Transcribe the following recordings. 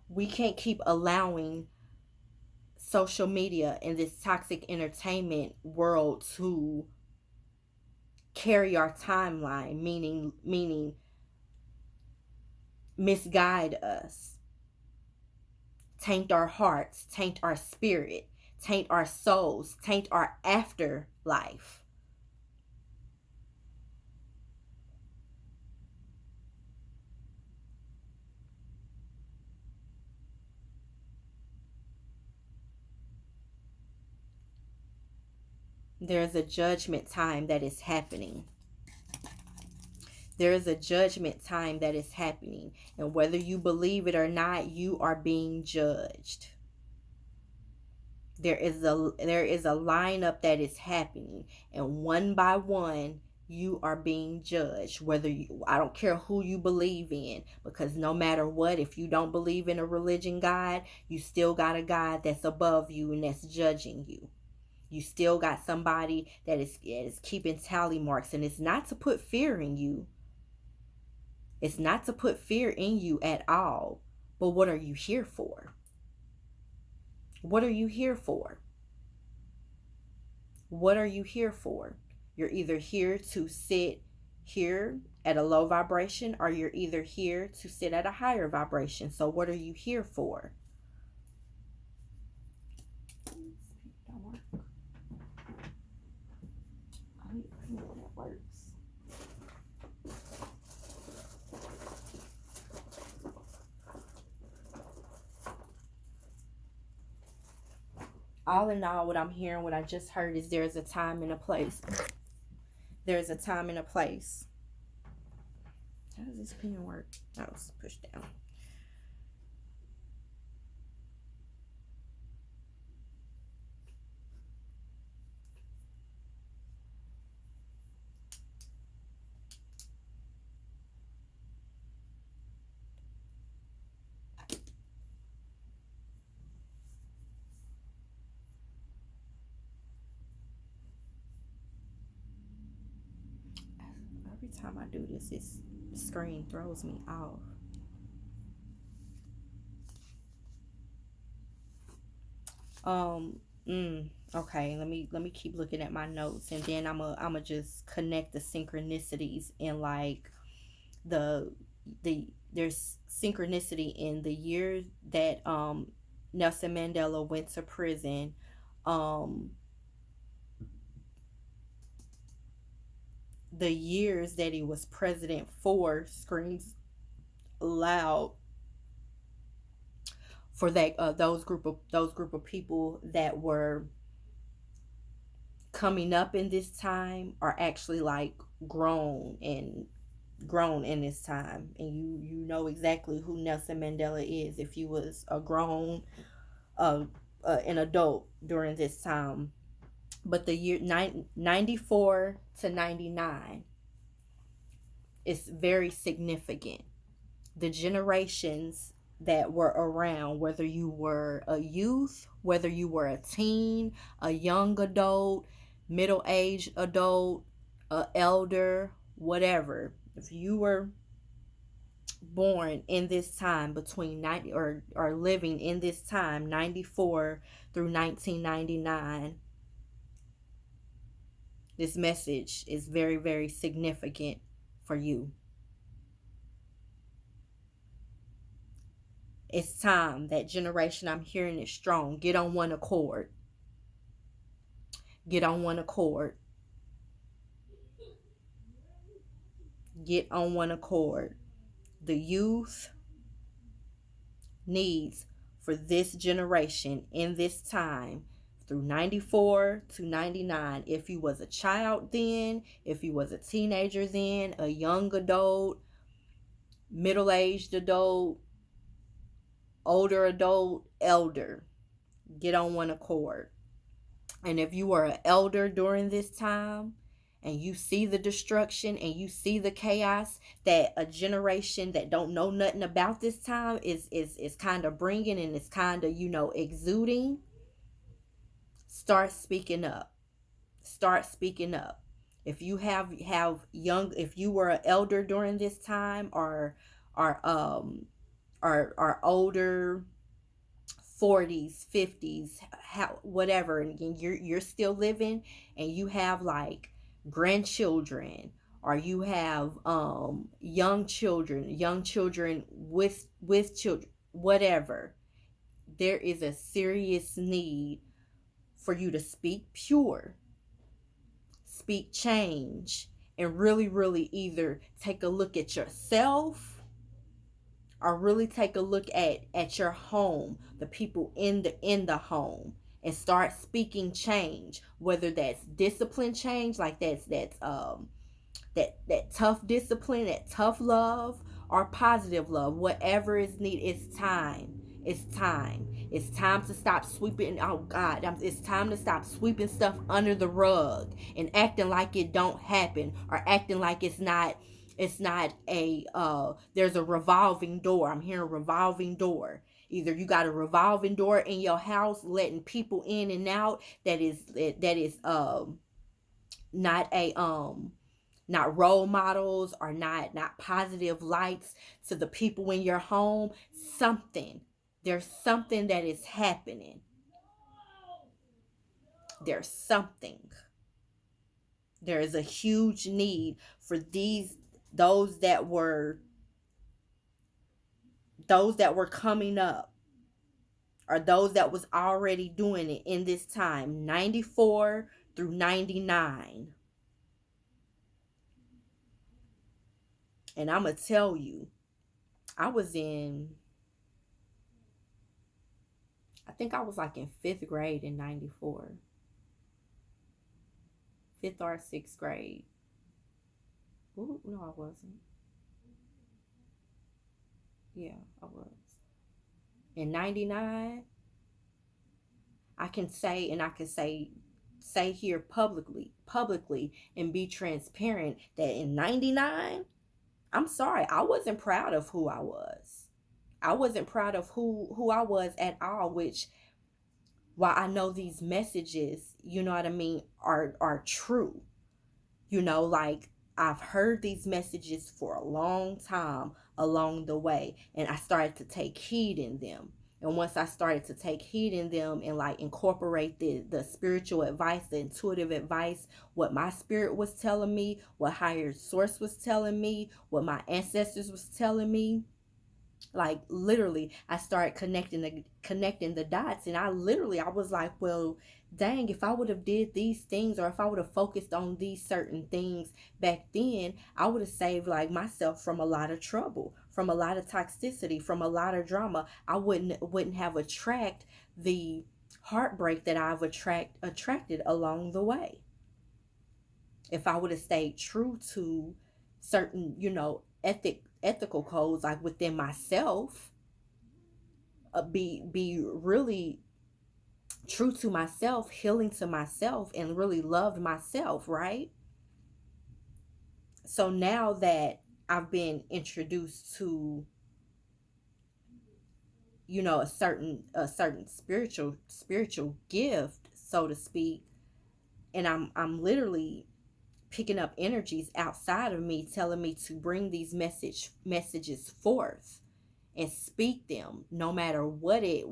We can't keep allowing social media and this toxic entertainment world to carry our timeline, meaning misguide us, taint our hearts, taint our spirit, taint our souls, taint our afterlife. There's a judgment time that is happening. There is a judgment time that is happening. And whether you believe it or not, you are being judged. There is a lineup that is happening, and one by one you are being judged. Whether you, I don't care who you believe in, because no matter what, if you don't believe in a religion God, you still got a God that's above you and that's judging you. You still got somebody that is keeping tally marks, and it's not to put fear in you. It's not to put fear in you at all. But what are you here for? What are you here for? What are you here for? You're either here to sit here at a low vibration, or you're either here to sit at a higher vibration. So what are you here for? All in all, what I'm hearing, what I just heard is there's a time and a place. There's a time and a place. How does this pen work? Oh, it's pushed down. Every time I do this, this screen throws me off. Um, okay, let me keep looking at my notes, and then I'm just connect the synchronicities in like the there's synchronicity in the year that Nelson Mandela went to prison. Um, the years that he was president for screams loud for that those group of people that were coming up in this time are actually like grown in this time. And you know exactly who Nelson Mandela is if you was a grown uh, an adult during this time. But the year 94 to 99 is very significant. The generations that were around, whether you were a youth, whether you were a teen, a young adult, middle-aged adult, a elder, whatever, if you were born in this time between 90 or living in this time 94 through 1999, this message is very, very significant for you. It's time. That generation, I'm hearing it strong. Get on one accord. Get on one accord. Get on one accord. The youth needs for this generation in this time through 94 to 99. If you was a child then, if you was a teenager then, a young adult, middle-aged adult, older adult, elder, get on one accord. And if you are an elder during this time and you see the destruction and you see the chaos that a generation that don't know nothing about this time is kind of bringing, and it's kind of, exuding, start speaking up. Start speaking up. If you have young, if you were an elder during this time, or are older, 40s, 50s, how, whatever, and you're still living, and you have like grandchildren, or you have young children with children, whatever, there is a serious need for you to speak pure, speak change, and really, really either take a look at yourself, or really take a look at your home, the people in the home, and start speaking change, whether that's discipline change, like that tough discipline, that tough love, or positive love, whatever is needed. It's time to stop sweeping. Oh God, it's time to stop sweeping stuff under the rug and acting like it don't happen, or acting like it's not a there's a revolving door. I'm hearing revolving door. Either you got a revolving door in your house letting people in and out, that is not a not role models, or not positive lights to the people in your home. Something, there's something that is happening. There's something. There is a huge need for those that were those that were coming up, or those that was already doing it in this time, 94 through 99. And I'm gonna tell you, I was in, I think I was like in 5th grade in 94. 5th or 6th grade. Ooh, no, I wasn't. Yeah, I was. In 99, I can say, and I can say here publicly and be transparent, that in 99, I'm sorry, I wasn't proud of who I was. I wasn't proud of who I was at all, which, while I know these messages, you know what I mean, are true. Like, I've heard these messages for a long time along the way, and I started to take heed in them. And once I started to take heed in them and like incorporate the spiritual advice, the intuitive advice, what my spirit was telling me, what higher source was telling me, what my ancestors was telling me, like literally I started connecting the dots. And I was like, well, dang, if I would have did these things, or if I would have focused on these certain things back then, I would have saved like myself from a lot of trouble, from a lot of toxicity, from a lot of drama. I wouldn't have attract the heartbreak that I've attracted along the way, if I would have stayed true to certain, ethical codes, like within myself, be really true to myself, healing to myself, and really loved myself, right? So now that I've been introduced to, a certain spiritual gift, so to speak, and I'm literally picking up energies outside of me telling me to bring these messages forth and speak them, no matter what it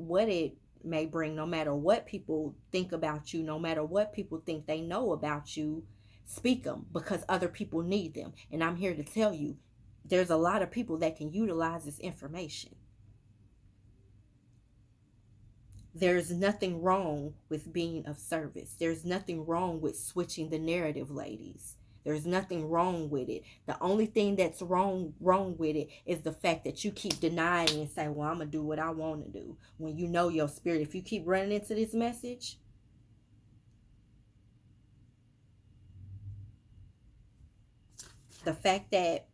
may bring, no matter what people think about you, no matter what people think they know about you. Speak them, because other people need them. And I'm here to tell you, there's a lot of people that can utilize this information. There's nothing wrong with being of service. There's nothing wrong with switching the narrative, ladies. There's nothing wrong with it. The only thing that's wrong with it is the fact that you keep denying and say, well, I'm going to do what I want to do. When you know your spirit, if you keep running into this message, the fact that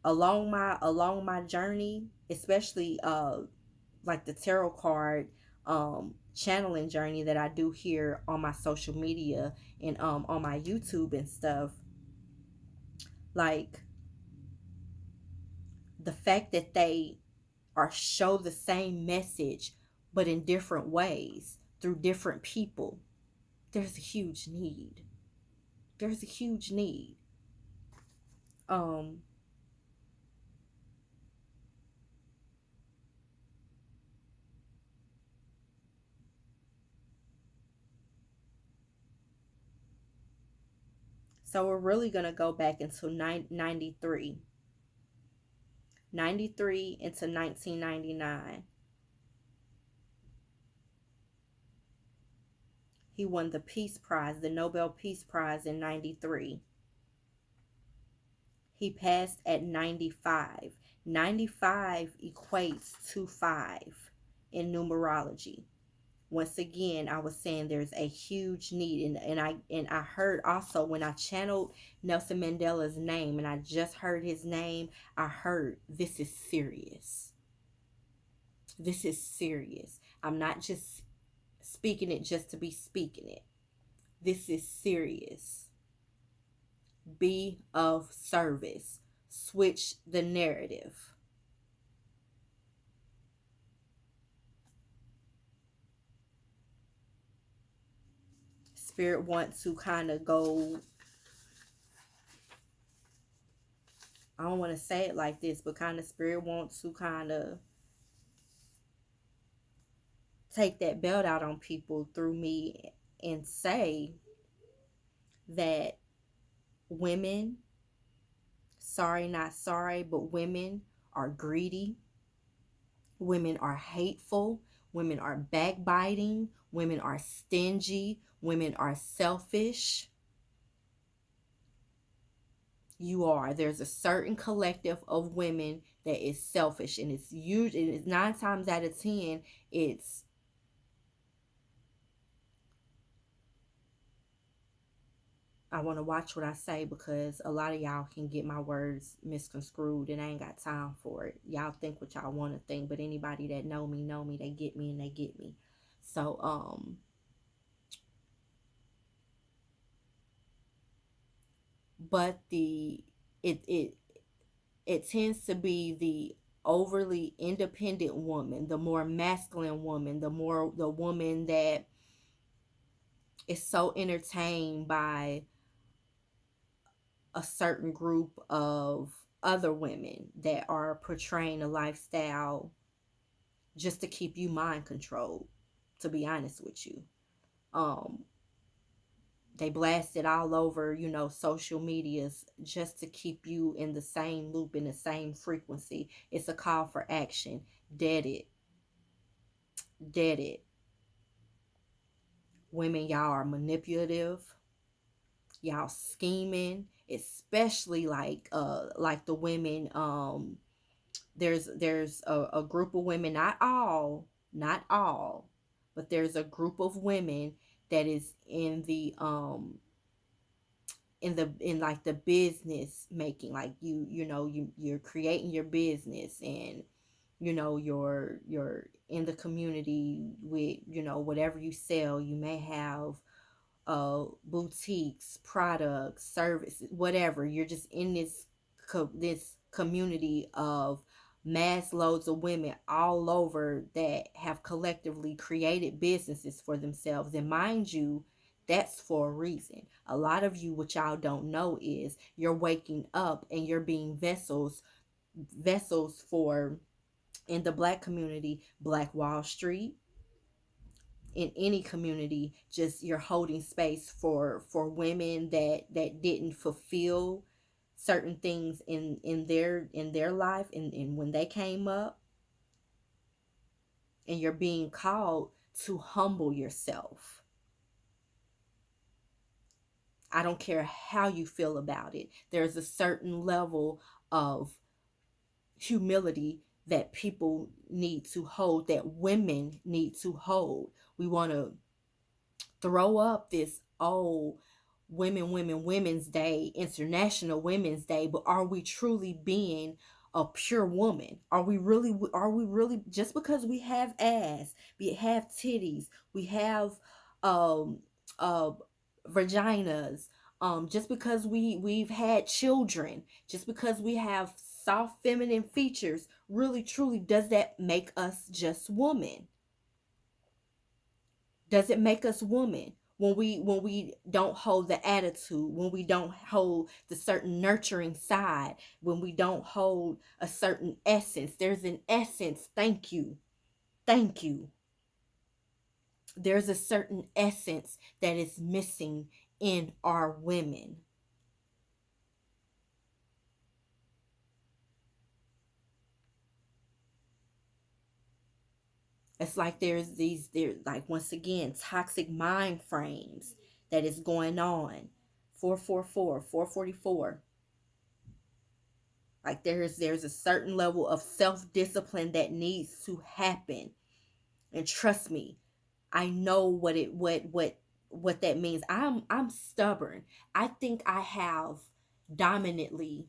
along my journey, especially like the tarot card channeling journey that I do here on my social media and on my YouTube and stuff, like the fact that they are show the same message but in different ways through different people, there's a huge need. There's a huge need. um So we're really going to go back into 93. 93 into 1999. He won the Peace Prize, the Nobel Peace Prize in 93. He passed at 95. 95 equates to 5 in numerology. Once again, I was saying there's a huge need, and I heard also when I channeled Nelson Mandela's name and I just heard his name, I heard this is serious. This is serious. I'm not just speaking it just to be speaking it. This is serious. Be of service. Switch the narrative. Spirit wants to kind of go, I don't want to say it like this, but kind of Spirit wants to kind of take that belt out on people through me and say that women, sorry, not sorry, but women are greedy. Women are hateful. Women are backbiting. Women are stingy. Women are selfish. You are. There's a certain collective of women that is selfish, and it's usually, it's 9 times out of 10, it's I want to watch what I say because a lot of y'all can get my words misconstrued and I ain't got time for it. Y'all think what y'all want to think, but anybody that know me, they get me and they get me. So, but it tends to be the overly independent woman, the more masculine woman, the woman that is so entertained by a certain group of other women that are portraying a lifestyle just to keep you mind controlled, to be honest with you. um they blast it all over, social medias just to keep you in the same loop, in the same frequency. It's a call for action. Dead it. Dead it. Women, y'all are manipulative. Y'all scheming, especially like the women. There's a group of women, not all, but there's a group of women that is in like the business making, like you're creating your business, and you're in the community with whatever you sell. You may have boutiques, products, services, whatever. You're just in this community of mass loads of women all over that have collectively created businesses for themselves. And mind you, that's for a reason. A lot of you, what y'all don't know is you're waking up and you're being vessels for, in the Black community, Black Wall Street. In any community, just you're holding space for women that didn't fulfill certain things in their life, and when they came up, and you're being called to humble yourself. I don't care how you feel about it. There's a certain level of humility that people need to hold, that women need to hold. We want to throw up this women's day, International Women's Day, but are we truly being a pure woman? Are we really just because we have ass, we have titties, we have um uh vaginas, just because we've had children, just because we have soft feminine features, really truly, does that make us just woman? Does it make us woman when we don't hold the attitude, when we don't hold the certain nurturing side, when we don't hold a certain essence? There's an essence. Thank you. Thank you. There's a certain essence that is missing in our women. It's like there's like, once again, toxic mind frames that is going on. 444, 444. Like there's a certain level of self-discipline that needs to happen. And trust me, I know what that means. I'm stubborn. I think I have dominantly,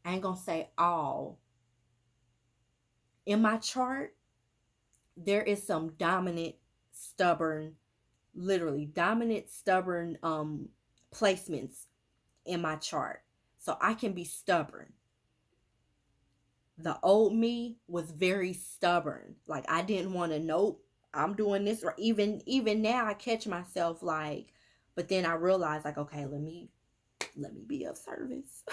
I ain't gonna say all, in my chart, there is some dominant, stubborn, literally dominant, stubborn placements in my chart. So I can be stubborn. The old me was very stubborn. Like I didn't want to, nope, I'm doing this. Or even now I catch myself like, but then I realize like, okay, let me be of service.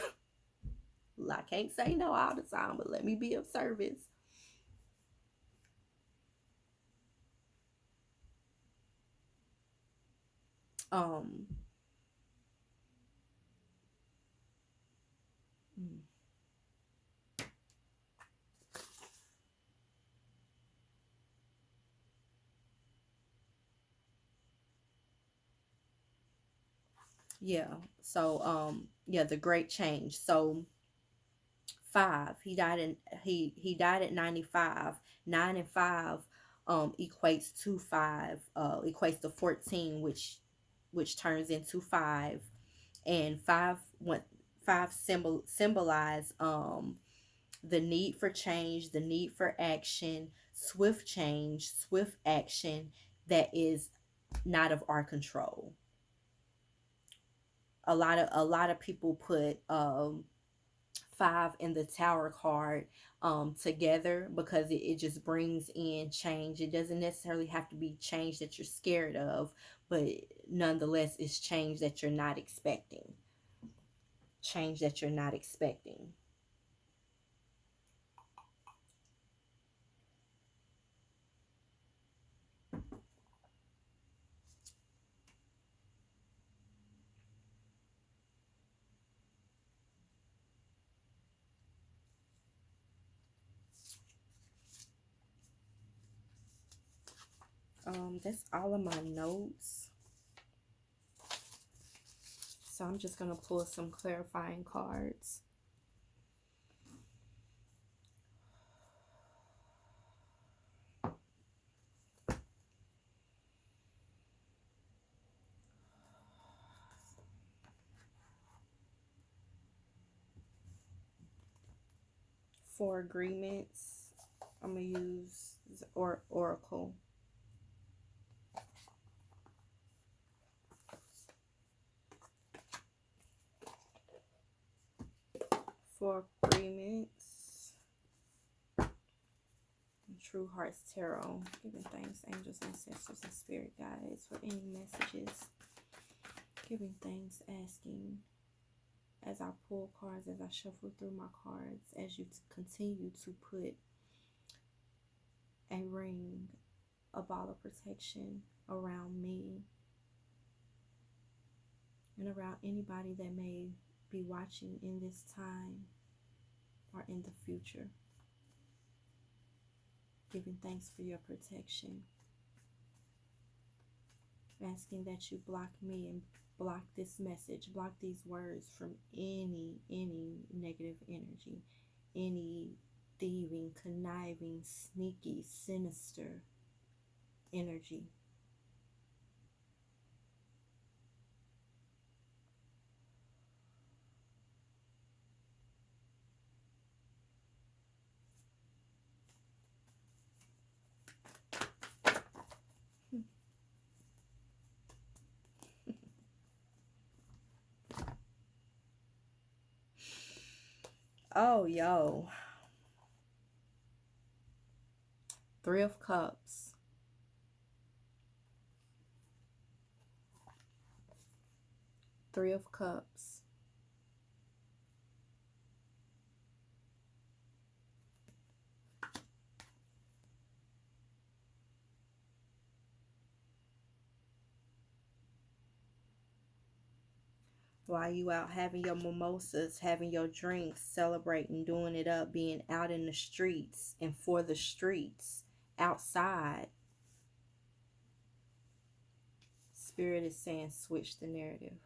I can't say no all the time, but let me be of service. Um mm, yeah. So yeah, the great change. So five, he died at 95. 9 and 5 equates to 5, equates to 14, which turns into 5. And 5 what 5 symbolize the need for change, the need for action, swift change, swift action that is not of our control. A lot of people put 5 in the tower card together because it just brings in change. It doesn't necessarily have to be change that you're scared of, but nonetheless it's change that you're not expecting. Change that you're not expecting. That's all of my notes. So I'm just gonna pull some clarifying cards. For agreements, I'm gonna use Oracle. For agreements, True Hearts Tarot. Giving thanks, angels, ancestors, and spirit guides for any messages. Giving thanks, asking as I pull cards, as I shuffle through my cards, as you continue to put a ring, a ball of protection around me and around anybody that may be watching in this time or in the future. Giving thanks for your protection. Asking that you block me and block this message, block these words from any negative energy, any thieving, conniving, sneaky, sinister energy. Oh, yo. 3 of Cups. 3 of Cups. While you out having your mimosas, having your drinks, celebrating, doing it up, being out in the streets and for the streets, outside, Spirit is saying switch the narrative.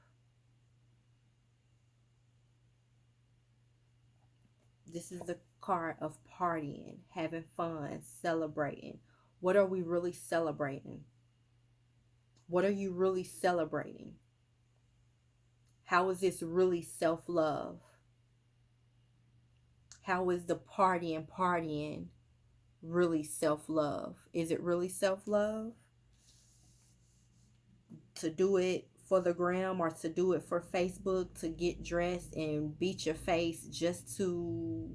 This is the card of partying, having fun, celebrating. What are we really celebrating? What are you really celebrating? How is this really self-love? How is the partying really self-love? Is it really self-love? To do it for the gram or to do it for Facebook, to get dressed and beat your face just to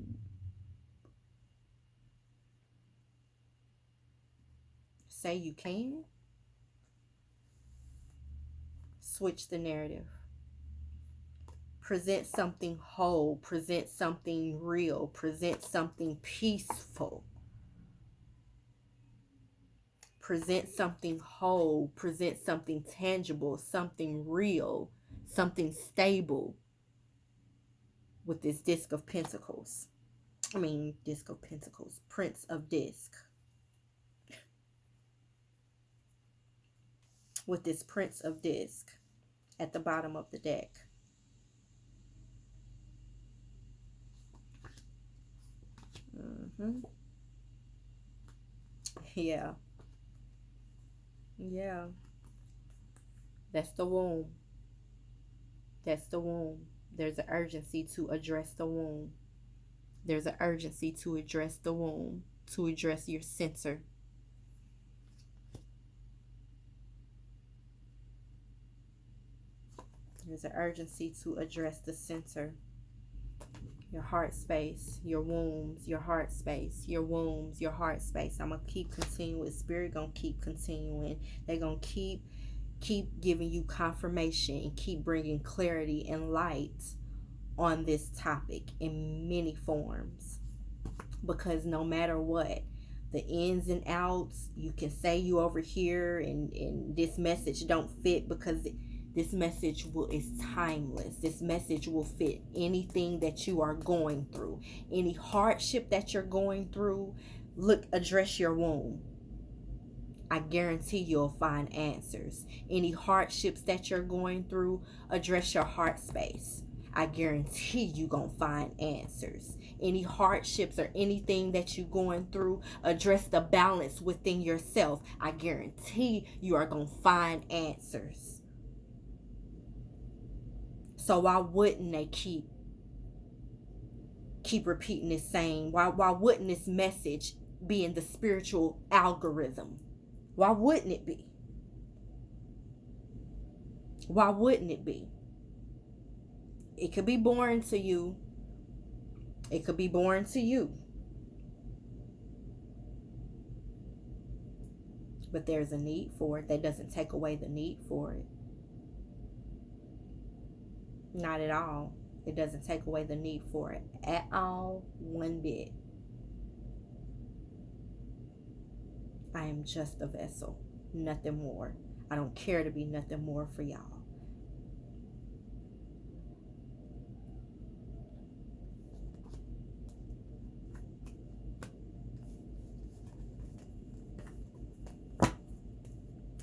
say you can? Switch the narrative. Present something whole, present something real, present something peaceful. Present something whole, present something tangible, something real, something stable with this Disc of Pentacles. Disc of Pentacles, Prince of Disc. With this Prince of Disc at the bottom of the deck. Yeah. Yeah. That's the womb. That's the womb. There's an urgency to address the womb. There's an urgency to address the womb, to address your center. There's an urgency to address the center. Your heart space, your wombs, your heart space, your wombs, your heart space. I'm going to keep continuing. Spirit going to keep continuing. They're going to keep giving you confirmation and keep bringing clarity and light on this topic in many forms. Because no matter what, the ins and outs, you can say you over here and this message don't fit, because this message is timeless. This message will fit anything that you are going through. Any hardship that you're going through, address your womb. I guarantee you'll find answers. Any hardships that you're going through, address your heart space. I guarantee you gonna find answers. Any hardships or anything that you're going through, address the balance within yourself. I guarantee you are gonna find answers. So why wouldn't they keep repeating this saying? Why wouldn't this message be in the spiritual algorithm? Why wouldn't it be? Why wouldn't it be? It could be boring to you. It could be boring to you. But there's a need for it. That doesn't take away the need for it. Not at all. It doesn't take away the need for it at all, one bit. I am just a vessel, nothing more. I don't care to be nothing more for y'all.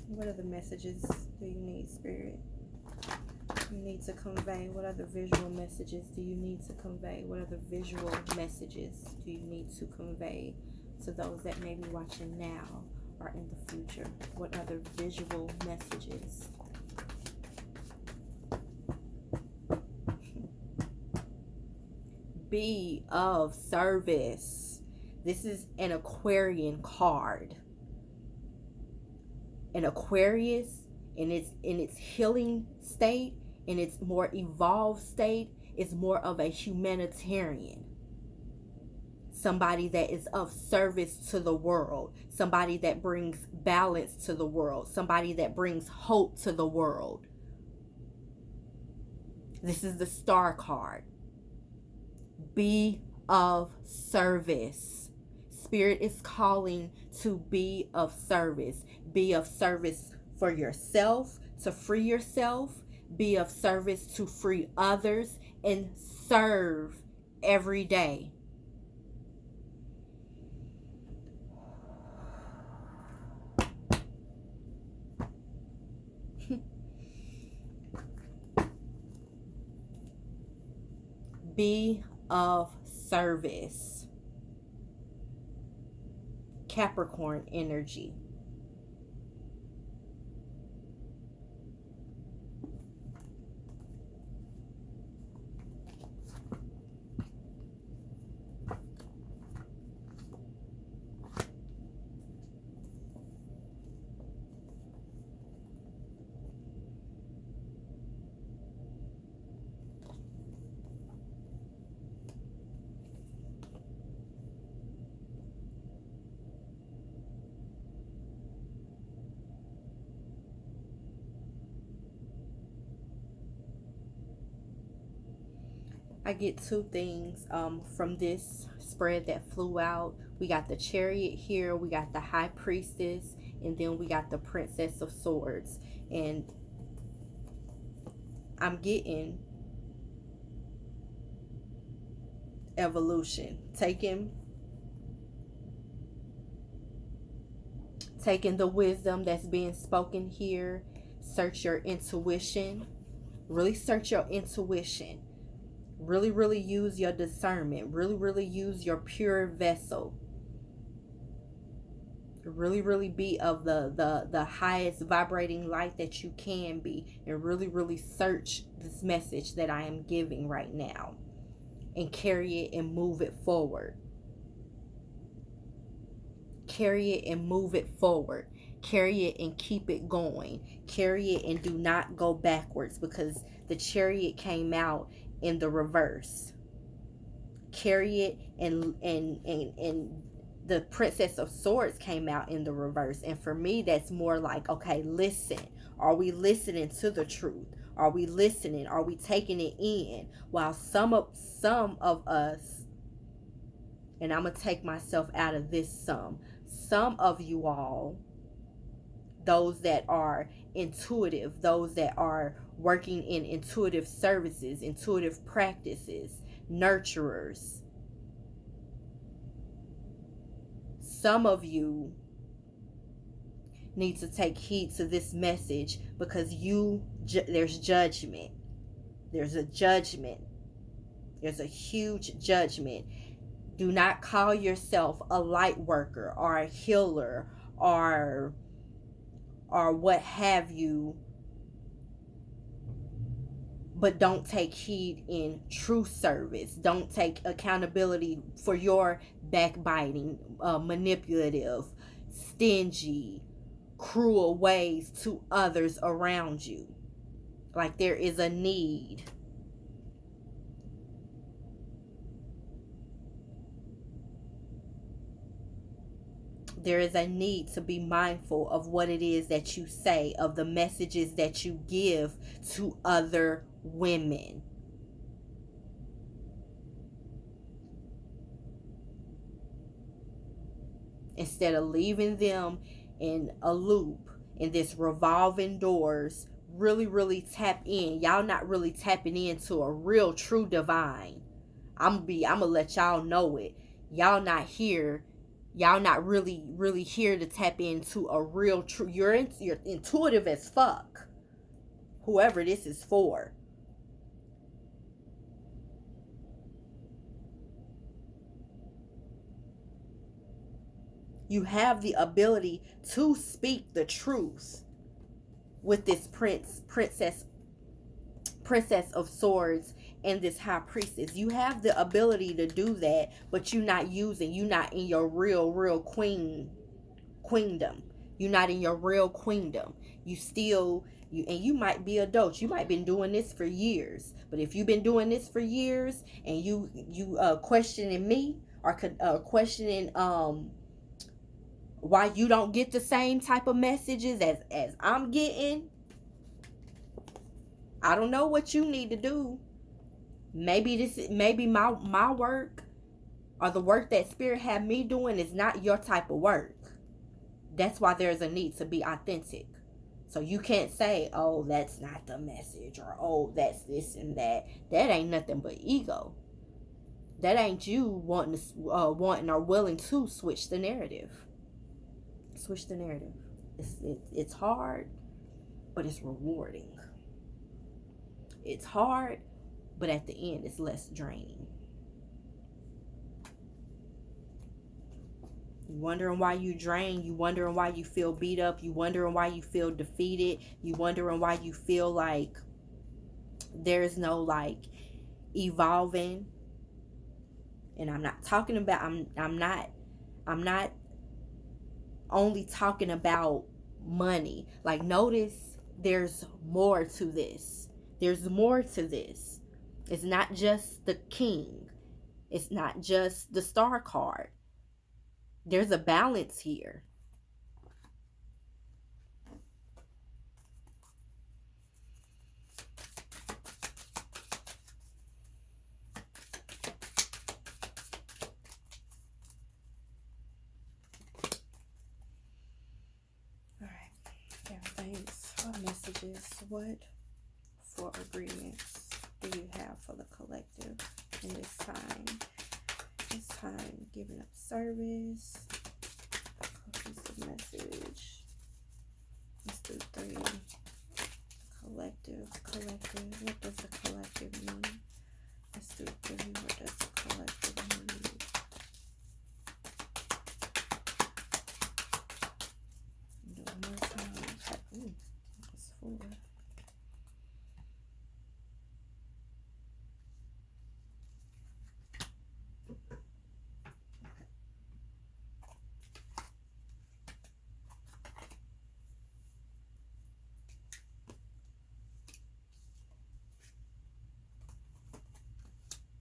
What other messages do you need, Spirit? You need to convey? What other visual messages do you need to convey? What other visual messages do you need to convey to those that may be watching now or in the future? What other visual messages? Be of service. This is an Aquarian card. An Aquarius in its healing state, in its more evolved state, is more of a humanitarian. Somebody that is of service to the world. Somebody that brings balance to the world. Somebody that brings hope to the world. This is the Star card. Be of service. Spirit is calling to be of service. Be of service for yourself, to free yourself. be of service to free others, and serve every day. Be of service. Capricorn energy. I get two things from this spread that flew out. We got the Chariot here, we got the High Priestess, and then we got the Princess of Swords. And I'm getting evolution. Taking the wisdom that's being spoken here. Search your intuition. Really search your intuition. Really, really use your discernment. Really, really use your pure vessel. Really, really be of the highest vibrating light that you can be. And really, really search this message that I am giving right now. And carry it and move it forward. Carry it and move it forward. Carry it and keep it going. Carry it and do not go backwards, because the Chariot came out in the reverse. Carry it and the Princess of Swords came out in the reverse. And for me, that's more like, okay, listen. Are we listening to the truth? Are we listening? Are we taking it in? While some of us, and I'm going to take myself out of this some of you all, those that are intuitive, those that are working in intuitive services, intuitive practices, nurturers, some of you need to take heed to this message, because there's judgment. There's a judgment. There's a huge judgment. Do not call yourself a light worker or a healer or what have you, but don't take heed in true service. Don't take accountability for your backbiting, manipulative, stingy, cruel ways to others around you. Like there is a need. There is a need to be mindful of what it is that you say, of the messages that you give to other women. Instead of leaving them in a loop, in this revolving doors, really, really tap in. Y'all not really tapping into a real, true divine. I'm gonna let y'all know it. Y'all not here. Y'all not really, really here to tap into a real, true. You're intuitive as fuck. Whoever this is for. You have the ability to speak the truth with this princess of swords and this high priestess. You have the ability to do that, but you're not in your real queendom. You're not in your real queendom. You might be adults. You might have been doing this for years. But if you've been doing this for years and you questioning me or questioning why you don't get the same type of messages as I'm getting, I don't know what you need to do. Maybe my work or the work that Spirit had me doing is not your type of work. That's why there's a need to be authentic. So you can't say, oh, that's not the message, or oh, that's this and that. That ain't nothing but ego. That ain't you wanting or willing to switch the narrative. Switch the narrative. It's hard, but it's rewarding. It's hard, but at the end, it's less draining. You wondering why you drain. You wondering why you feel beat up. You wondering why you feel defeated. You wondering why you feel like there's no like evolving. And I'm not talking about. I'm not only talking about money. Like, notice there's more to this. There's more to this. It's not just the king. It's not just the star card. There's a balance here. All right. Everything's messages. What for agreements do you have for the collective in this time? This time, giving up service. Cohesive message. Let's do 3. Collective. What does the collective mean? Let's do 3. What does the collective mean? Do one more time. Ooh, that's 4.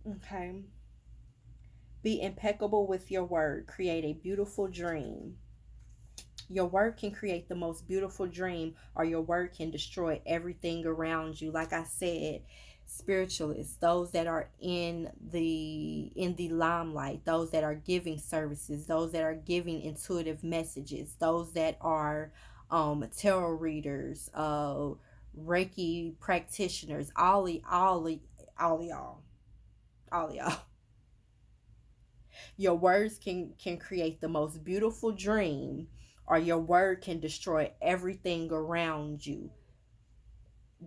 Okay. Be impeccable with your word. Create a beautiful dream. Your word can create the most beautiful dream, or your word can destroy everything around you. Like I said, spiritualists, those that are in the limelight, those that are giving services, those that are giving intuitive messages, those that are tarot readers, Reiki practitioners, all y'all, all y'all. Your words can create the most beautiful dream, or your word can destroy everything around you.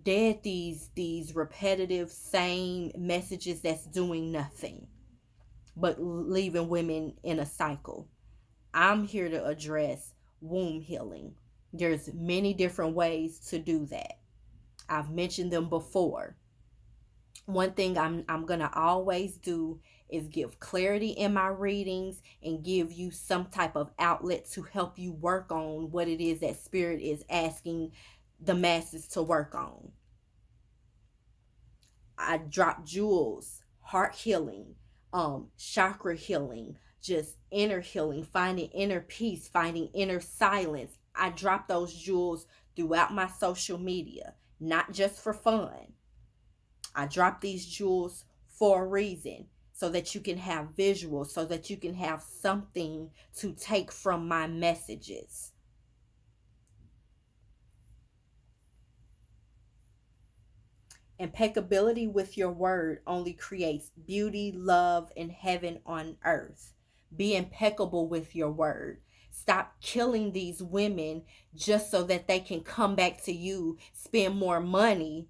Dead these repetitive same messages that's doing nothing but leaving women in a cycle. I'm here to address womb healing. There's many different ways to do that. I've mentioned them before. One thing I'm gonna always do is give clarity in my readings and give you some type of outlet to help you work on what it is that spirit is asking the masses to work on. I drop jewels, heart healing, chakra healing, just inner healing, finding inner peace, finding inner silence. I drop those jewels throughout my social media, not just for fun. I drop these jewels for a reason, so that you can have visuals, so that you can have something to take from my messages. Impeccability with your word only creates beauty, love, and heaven on earth. Be impeccable with your word. Stop killing these women just so that they can come back to you, spend more money,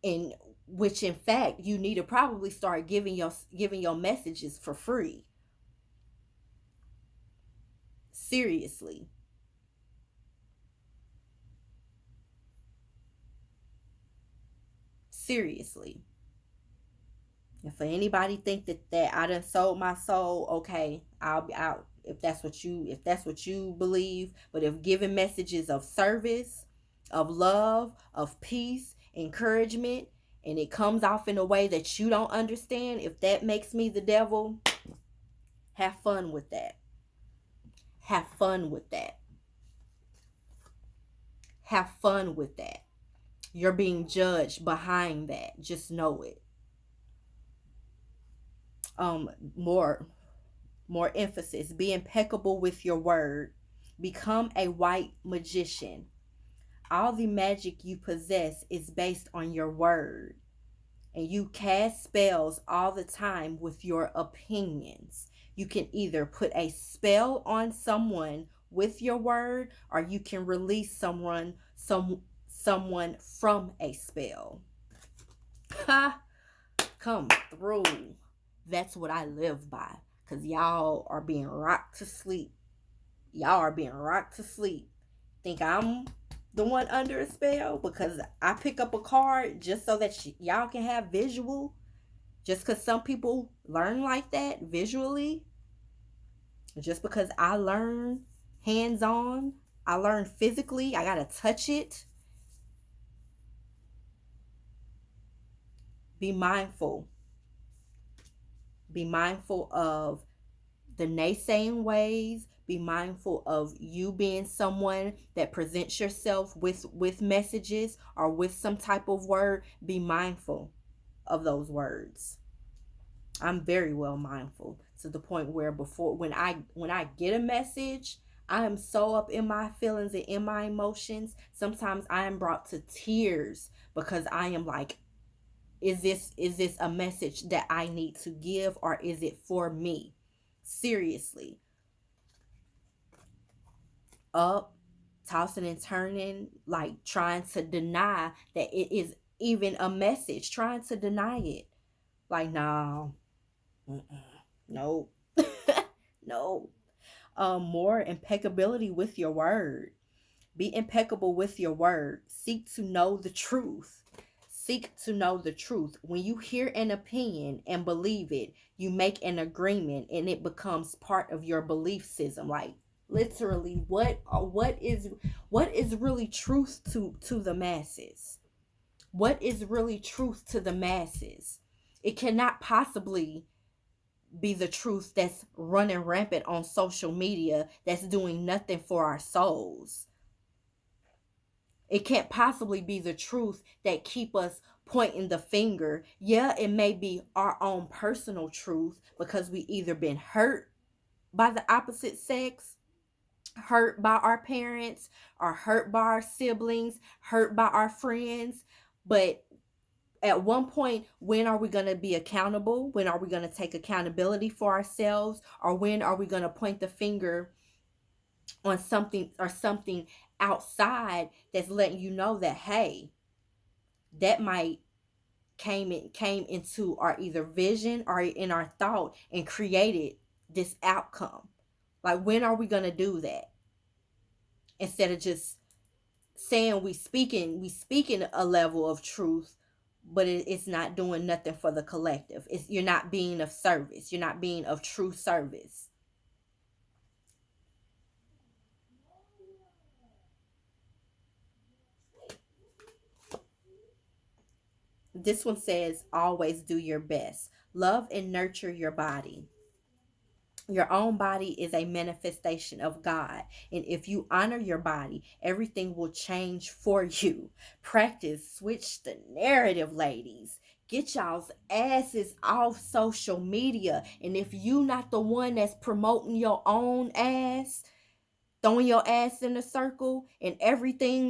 in which in fact you need to probably start giving your messages for free. Seriously. Seriously. And for anybody think that I done sold my soul, okay, I'll be out if that's what you believe. But if giving messages of service, of love, of peace, encouragement, and it comes off in a way that you don't understand, if that makes me the devil, have fun with that. Have fun with that. Have fun with that. You're being judged behind that. Just know it. Um, more more emphasis. Be impeccable with your word. Become a white magician. All the magic you possess is based on your word. And you cast spells all the time with your opinions. You can either put a spell on someone with your word, or you can release someone from a spell. Ha! Come through. That's what I live by. Cause y'all are being rocked to sleep. Y'all are being rocked to sleep. Think I'm the one under a spell because I pick up a card just so that y'all can have visual. Just because some people learn like that visually, just because I learn hands on, I learn physically, I gotta touch it. Be mindful. Be mindful of the naysaying ways. Be mindful of you being someone that presents yourself with messages or with some type of word. Be mindful of those words. I'm very well mindful to the point where before when I get a message, I am so up in my feelings and in my emotions. Sometimes I am brought to tears because I am like, is this a message that I need to give, or is it for me? Seriously. Up, tossing and turning, like trying to deny that it is even a message, trying to deny it. Like, no, no, no. More impeccability with your word. Be impeccable with your word. Seek to know the truth. Seek to know the truth. When you hear an opinion and believe it, you make an agreement and it becomes part of your belief system. Like, literally, what is really truth to the masses? What is really truth to the masses? It cannot possibly be the truth that's running rampant on social media, that's doing nothing for our souls. It can't possibly be the truth that keep us pointing the finger. Yeah, it may be our own personal truth because we either been hurt by the opposite sex, hurt by our parents, or hurt by our siblings, hurt by our friends. But at one point, when are we going to be accountable? When are we going to take accountability for ourselves? Or when are we going to point the finger on something or something outside that's letting you know that, hey, that might came into our either vision or in our thought and created this outcome? Like, when are we going to do that? Instead of just saying we speaking a level of truth, but it's not doing nothing for the collective. You're not being of service. You're not being of true service. This one says, always do your best. Love and nurture your body. Your own body is a manifestation of God. And if you honor your body, everything will change for you. Practice, switch the narrative, ladies. Get y'all's asses off social media. And if you not the one that's promoting your own ass, throwing your ass in a circle and everything